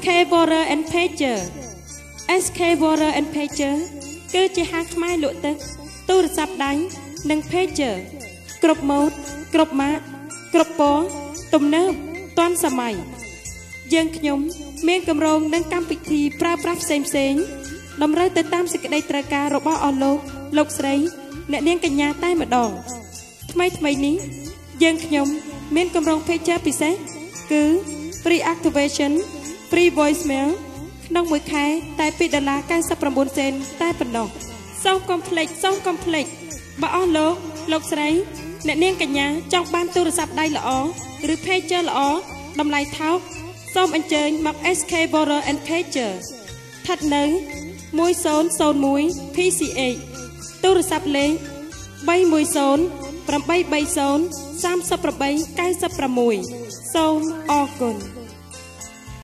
SK Border and Pager SK Border and Pager គឺជាហាងខ្មែរលក់ទឹកទូរស័ព្ទដៃនិង Pager គ្រប់ម៉ូដគ្រប់ម៉ាកគ្រប់ពណ៌ទំនើបទាន់សម័យយើងខ្ញុំមានគម្រោងនិងកម្មវិធីប្រើប្រាស់ផ្សេងៗតម្រូវទៅតាមសេចក្តីត្រូវការរបស់អស់លោកស្រីអ្នកនាងកញ្ញាតែម្ដងថ្មីនេះយើងខ្ញុំមានគម្រោង Pager ពិសេសគឺ Free Activation Free Voicemail ក្នុងមួយខែតែ$2.99 សេនតែប៉ុណ្ណោះសូមកុំភ្លេចបើអស់លោកស្រីអ្នកនាងកញ្ញាចង់បានទូរស័ព្ទដៃល្អឬ Pager ល្អតម្លៃថោកសូមអញ្ជើញមក SK Border and Pager ស្ថិតនៅ1001 PCH ទូរស័ព្ទលេខ310 830 3896សូមអរគុណ